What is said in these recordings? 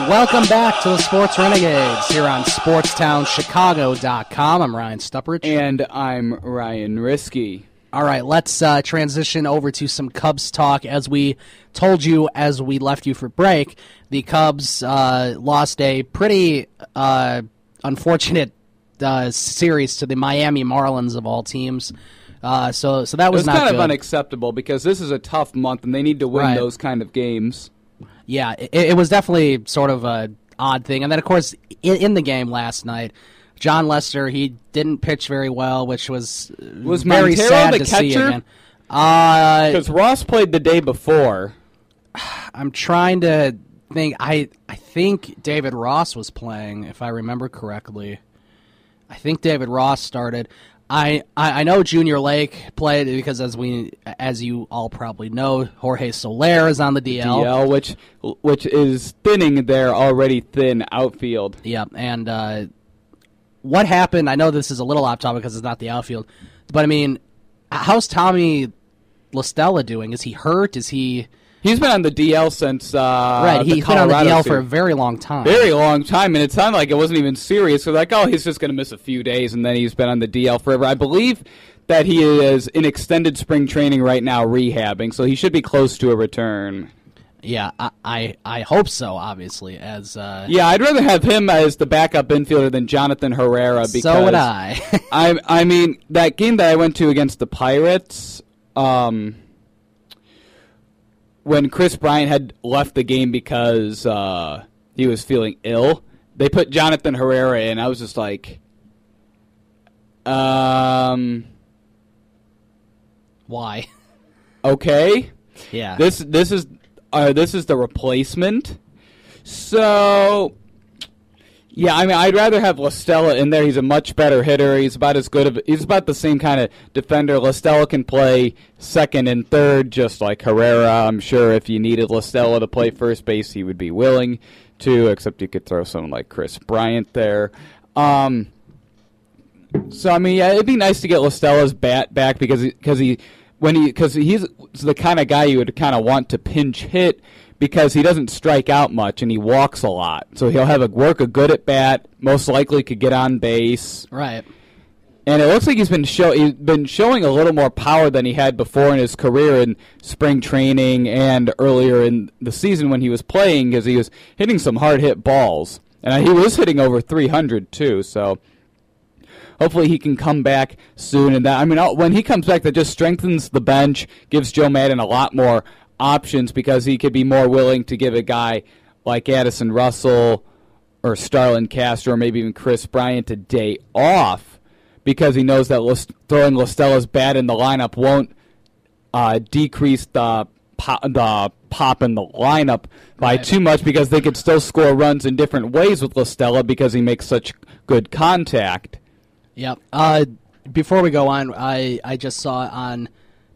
Welcome back to the Sports Renegades here on SportstownChicago.com. I'm Ryan Stuprich. And I'm Ryan Risky. All right, let's transition over to some Cubs talk. As we told you as we left you for break, the Cubs lost a pretty unfortunate series to the Miami Marlins of all teams. So that was not kind good. Of unacceptable because this is a tough month and they need to win those kind of games. Yeah, it was definitely sort of an odd thing. And then, of course, in the game last night, John Lester, he didn't pitch very well, which was very Montero sad the to catcher? see again. Because Ross played the day before. I'm trying to think. I think David Ross was playing, if I remember correctly. I think David Ross started. I know Junior Lake played because as you all probably know, Jorge Soler is on the DL. Which is thinning their already thin outfield. Yep, and what happened? I know this is a little off topic because it's not the outfield, but I mean, how's Tommy La Stella doing? Is he hurt? Is he? He's been on the DL since he's been on the DL for a very long time. Very long time, and it sounded like it wasn't even serious. So like, oh, he's just going to miss a few days, and then he's been on the DL forever. I believe that he is in extended spring training right now, rehabbing, so he should be close to a return. Yeah, I hope so. Obviously, yeah, I'd rather have him as the backup infielder than Jonathan Herrera. Because so would I. I mean, that game that I went to against the Pirates. When Chris Bryant had left the game because he was feeling ill, they put Jonathan Herrera in. I was just like, why? Okay, yeah. This is the replacement. So, yeah, I mean, I'd rather have La Stella in there. He's a much better hitter. He's about the same kind of defender. La Stella can play second and third, just like Herrera. I'm sure if you needed La Stella to play first base, he would be willing to, except you could throw someone like Chris Bryant there. So, I mean, yeah, it'd be nice to get La Stella's bat back because he's the kind of guy you would kind of want to pinch hit, because he doesn't strike out much and he walks a lot. So he'll work a good at bat, most likely could get on base. Right. And it looks like he's been showing a little more power than he had before in his career in spring training and earlier in the season when he was playing, because he was hitting some hard hit balls. And he was hitting over 300 too, so hopefully he can come back soon. And that, I mean, when he comes back, that just strengthens the bench, gives Joe Maddon a lot more options, because he could be more willing to give a guy like Addison Russell or Starlin Castro or maybe even Chris Bryant a day off, because he knows that throwing La Stella's bat in the lineup won't decrease the pop in the lineup by too much, because they could still score runs in different ways with La Stella because he makes such good contact. Yep. Before we go on, I just saw on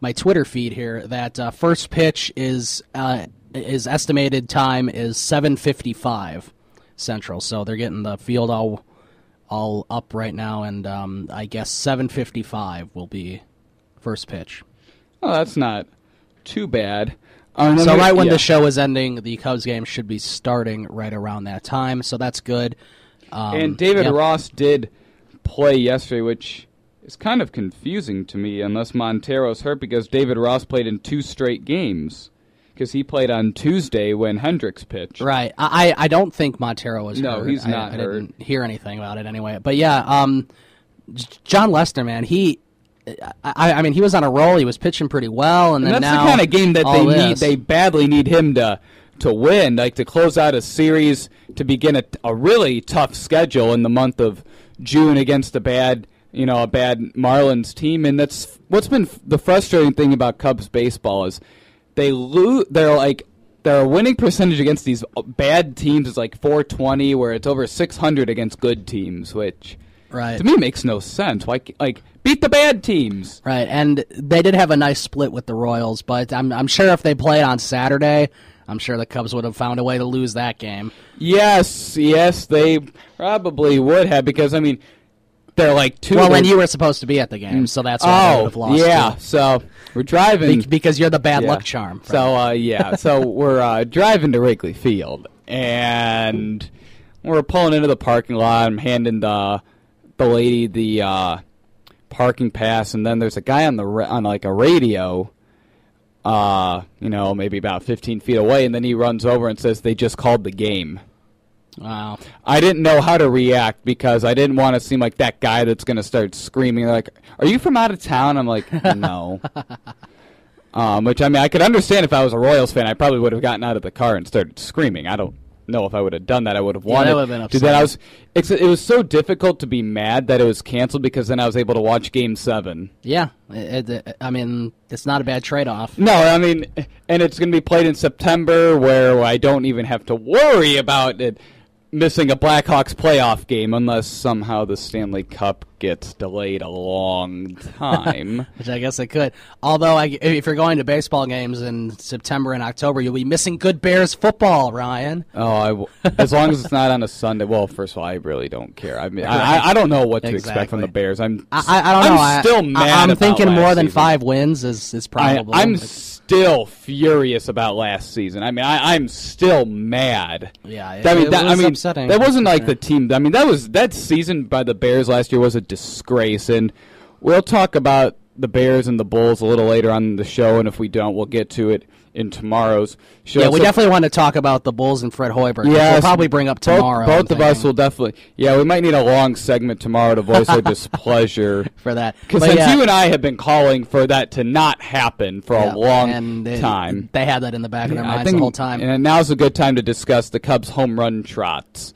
my Twitter feed here that first pitch is estimated time is 7:55 Central, so they're getting the field all up right now, and I guess 7:55 will be first pitch. Oh, that's not too bad. So right when the show is ending, the Cubs game should be starting right around that time, so that's good. And David Ross did play yesterday, which is kind of confusing to me, unless Montero's hurt, because David Ross played in 2 straight games, because he played on Tuesday when Hendricks pitched. Right. I don't think Montero was hurt. No, he's not hurt. I didn't hear anything about it anyway. But yeah, John Lester, man, I mean, he was on a roll. He was pitching pretty well, and then that's now the kind of game that they badly need him to win, like to close out a series, to begin a really tough schedule in the month of June against a bad Marlins team. And that's what's been the frustrating thing about Cubs baseball is their winning percentage against these bad teams is like .420, where it's over .600 against good teams, which to me makes no sense. Like beat the bad teams. Right, and they did have a nice split with the Royals, but I'm sure if they played on Saturday, I'm sure the Cubs would have found a way to lose that game. Yes, they probably would have, because, I mean, they're like 2. Well, and you were supposed to be at the game, so that's why they would have lost. Yeah, so we're driving. Because you're the bad luck charm. So, so we're driving to Wrigley Field, and we're pulling into the parking lot. I'm handing the lady the parking pass, and then there's a guy on like a radio, maybe about 15 feet away, and then he runs over and says they just called the game. Wow. I didn't know how to react because I didn't want to seem like that guy that's going to start screaming. They're like, are you from out of town? I'm like, no. Which, I mean, I could understand if I was a Royals fan. I probably would have gotten out of the car and started screaming. I don't know if I would have done that. I would have wanted been to do that. It was so difficult to be mad that it was canceled because then I was able to watch Game 7. Yeah. I mean, it's not a bad trade-off. No, I mean, and it's going to be played in September where I don't even have to worry about it missing a Blackhawks playoff game unless somehow the Stanley Cup gets delayed a long time. Which I guess it could. Although, if you're going to baseball games in September and October, you'll be missing good Bears football, Ryan. Oh, as long as it's not on a Sunday. Well, first of all, I really don't care. I mean, I don't know what to expect from the Bears. I don't know. I'm still mad. I'm thinking more than season. 5 wins is probably. I'm still furious about last season. I mean, I'm still mad. Yeah, it was upsetting. That wasn't like the team. I mean, that season by the Bears last year was a disgrace, and we'll talk about the Bears and the Bulls a little later on the show, and if we don't, we'll get to it in tomorrow's show. Yeah, we definitely want to talk about the Bulls and Fred Hoiberg, which we'll probably bring up tomorrow. Both of us will definitely. Yeah, we might need a long segment tomorrow to voice our displeasure for that. Because since you and I have been calling for that to not happen for a long time. They had that in the back of their minds the whole time. And now's a good time to discuss the Cubs' home run trots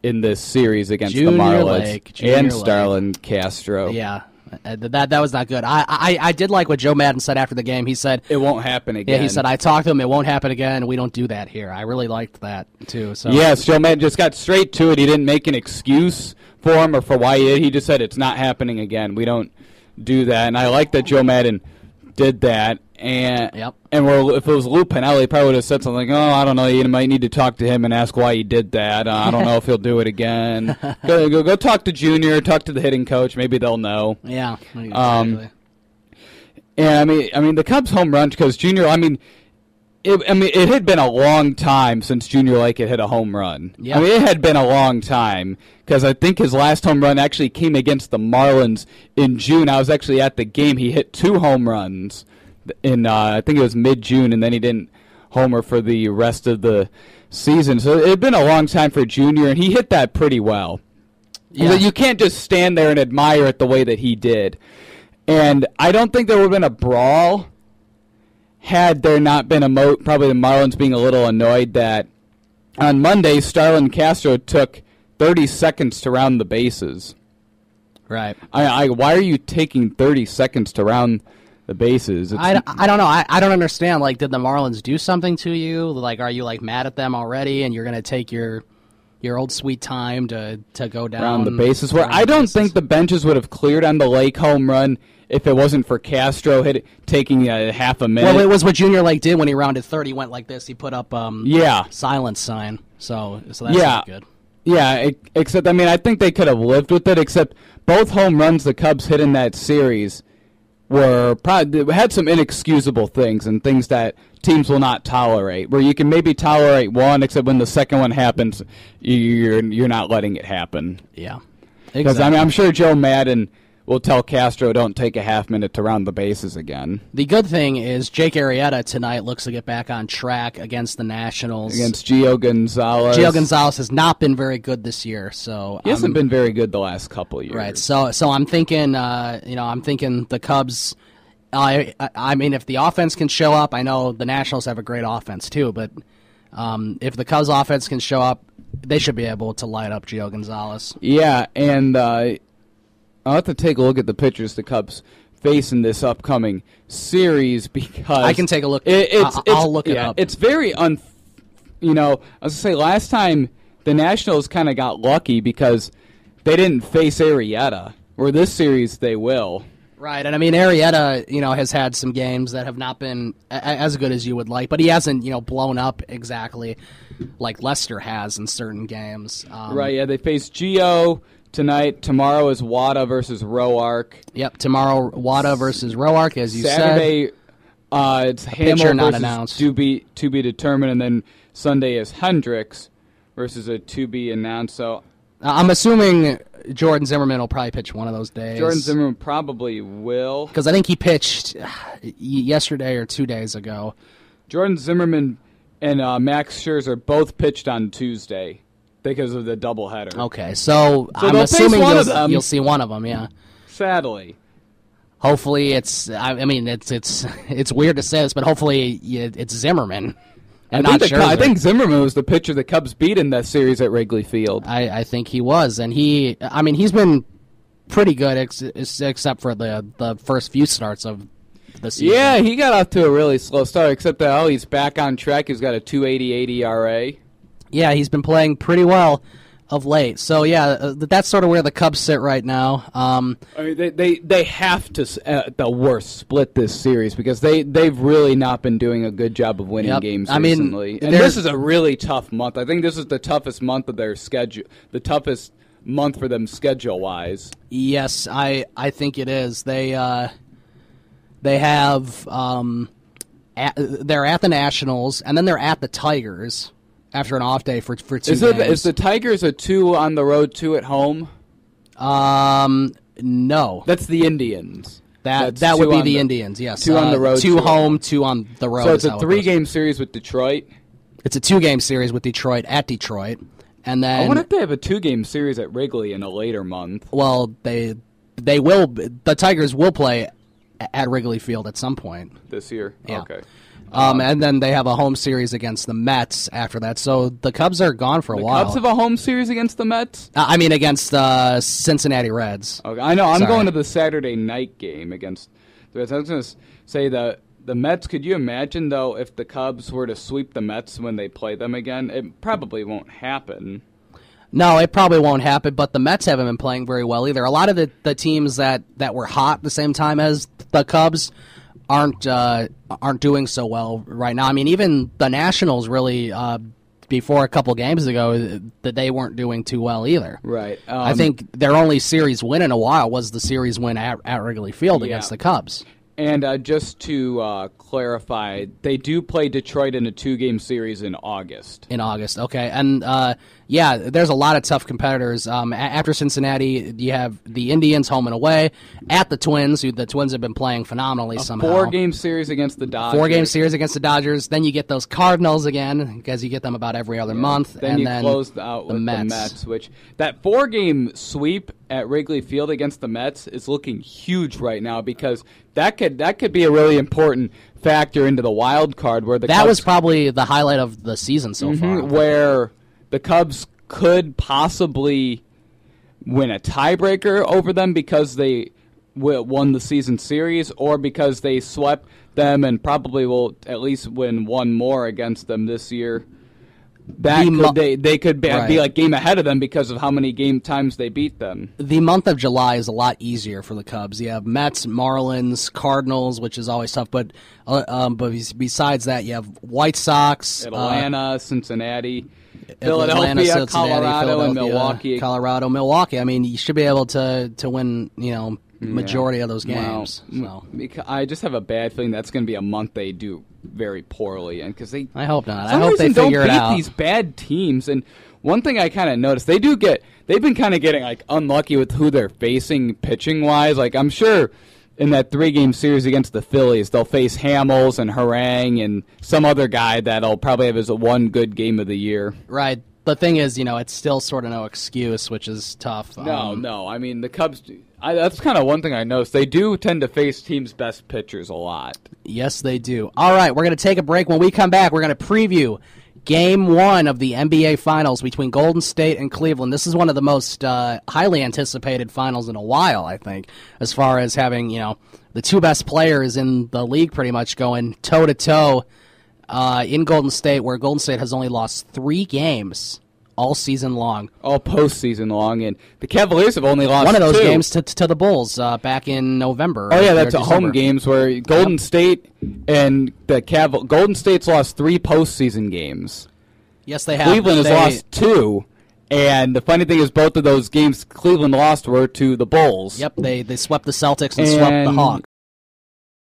in this series against the Marlins and Starlin Castro. Yeah. That was not good. I did like what Joe Madden said after the game. He said it won't happen again. Yeah, he said I talked to him. It won't happen again. We don't do that here. I really liked that too. So yes, Joe Madden just got straight to it. He didn't make an excuse for him or for why he did. He just said it's not happening again. We don't do that. And I like that Joe Madden did that. And if it was Lou Piniella, he probably would have said something like, "Oh, I don't know. You might need to talk to him and ask why he did that. I don't know if he'll do it again. Go talk to Junior. Talk to the hitting coach. Maybe they'll know." Yeah. Exactly. And I mean, the Cubs home run because Junior. It had been a long time since Junior Lake had hit a home run. Yeah. I mean, it had been a long time because I think his last home run actually came against the Marlins in June. I was actually at the game. He hit 2 home runs in I think it was mid-June, and then he didn't homer for the rest of the season. So it had been a long time for Junior, and he hit that pretty well. Yeah. You can't just stand there and admire it the way that he did. And I don't think there would have been a brawl had there not been probably the Marlins being a little annoyed that on Monday, Starlin Castro took 30 seconds to round the bases. Right. Why are you taking 30 seconds to round the bases? I don't know. I don't understand. Like, did the Marlins do something to you? Like, are you like mad at them already, and you're going to take your old sweet time to go down around the bases? Where I don't think the benches would have cleared on the Lake home run if it wasn't for Castro taking half a minute. Well, it was what Junior Lake did when he rounded third. He went like this. He put up silence sign. So that's not good. Yeah, except I think they could have lived with it. Except both home runs the Cubs hit in that series had some inexcusable things and things that teams will not tolerate. Where you can maybe tolerate one, except when the second one happens, you're not letting it happen. Yeah, because I'm sure Joe Madden will tell Castro don't take a half minute to round the bases again. The good thing is Jake Arrieta tonight looks to get back on track against the Nationals. Against Gio Gonzalez. Gio Gonzalez has not been very good this year, so he hasn't been very good the last couple of years. Right. So I'm thinking, I'm thinking the Cubs. I mean, if the offense can show up, I know the Nationals have a great offense too, but if the Cubs offense can show up, they should be able to light up Gio Gonzalez. Yeah, and I'll have to take a look at the pitchers the Cubs face in this upcoming series because I can take a look. I'll look it up. It's very I was going to say last time the Nationals kind of got lucky because they didn't face Arrieta, where this series they will. Right, and I mean Arrieta, has had some games that have not been as good as you would like, but he hasn't, blown up exactly like Lester has in certain games. Right, yeah, they face Gio tonight. Tomorrow is Wada versus Roark. Yep, tomorrow Wada versus Roark, as you Saturday, said. It's Hamill versus to be determined, and then Sunday is Hendricks versus a to be announced. So I'm assuming Jordan Zimmerman will probably pitch one of those days. Jordan Zimmerman probably will, because I think he pitched yesterday or 2 days ago. Jordan Zimmerman and Max Scherzer both pitched on Tuesday because of the doubleheader. Okay, so I'm assuming you'll see one of them. Yeah. Sadly. Hopefully it's. I mean, it's weird to say this, but hopefully it's Zimmerman. And I think Zimmerman was the pitcher the Cubs beat in that series at Wrigley Field. I think he was, and he's been pretty good except for the first few starts of the season. Yeah, he got off to a really slow start, except that he's back on track. He's got a 2.88 ERA. Yeah, he's been playing pretty well of late. So yeah, that's sort of where the Cubs sit right now. I mean, they have to at the worst split this series because they've really not been doing a good job of winning games recently. And this is a really tough month. I think this is the toughest month of their schedule, the toughest month for them schedule wise. Yes, I think it is. They have they're at the Nationals and then they're at the Tigers after an off day for 2 games. Is the Tigers a 2 on the road, 2 at home? No. That's the Indians. That would be the Indians, yes. 2 on the road. 2 home, 2 on the road. So it's a 3-game series with Detroit? It's a 2-game series with Detroit at Detroit. And then I wonder if they have a 2-game series at Wrigley in a later month. Well, they will. The Tigers will play at Wrigley Field at some point. This year? Yeah. Okay. And then they have a home series against the Mets after that. So the Cubs are gone for a while. The Cubs have a home series against the Mets? Against the Cincinnati Reds. Okay, I know. I'm going to the Saturday night game against the Reds. I was going to say the Mets. Could you imagine, though, if the Cubs were to sweep the Mets when they play them again? It probably won't happen. No, it probably won't happen, but the Mets haven't been playing very well either. A lot of the teams that were hot at the same time as the Cubs aren't doing so well right now. I mean, even the Nationals really before a couple games ago that they weren't doing too well either. Right. I think their only series win in a while was the series win at Wrigley Field against the Cubs. And just to clarify, they do play Detroit in a 2-game series in August. In August, okay. And, there's a lot of tough competitors. After Cincinnati, you have the Indians home and away. At the Twins, the Twins have been playing phenomenally somehow. 4-game series against the Dodgers. 4-game series against the Dodgers. Then you get those Cardinals again, because you get them about every other month. Then you close out with the Mets, which that 4-game sweep at Wrigley Field against the Mets is looking huge right now because that could be a really important factor into the wild card where the Cubs was probably the highlight of the season so far, where the Cubs could possibly win a tiebreaker over them because they won the season series or because they swept them and probably will at least win one more against them this year. They could be like game ahead of them because of how many game times they beat them. The month of July is a lot easier for the Cubs. You have Mets, Marlins, Cardinals, which is always tough. But besides that, you have White Sox, Atlanta, Cincinnati, Philadelphia, Colorado, and Milwaukee. Milwaukee. I mean, you should be able to win. Majority of those games. So. I just have a bad feeling that's going to be a month they do very poorly, and because I hope not. I hope they figure it out. Don't beat these bad teams. And one thing I kind of noticed, they've been kind of getting like unlucky with who they're facing pitching wise. Like I'm sure in that 3-game series against the Phillies, they'll face Hamels and Harang and some other guy that'll probably have as one good game of the year. Right. The thing is, it's still sort of no excuse, which is tough. No. I mean, the Cubs. That's kind of one thing I noticed. They do tend to face teams' best pitchers a lot. Yes, they do. All right, we're going to take a break. When we come back, we're going to preview Game 1 of the NBA Finals between Golden State and Cleveland. This is one of the most highly anticipated finals in a while, I think, as far as having, the 2 best players in the league pretty much going toe-to-toe in Golden State, where Golden State has only lost 3 games all season long. All postseason long, and the Cavaliers have only lost one of those 2 games to the Bulls back in November. Oh yeah, that's home games where Golden State and the Golden State's lost 3 postseason games. Yes, they have. Cleveland has lost 2, and the funny thing is both of those games Cleveland lost were to the Bulls. Yep, they swept the Celtics and swept the Hawks.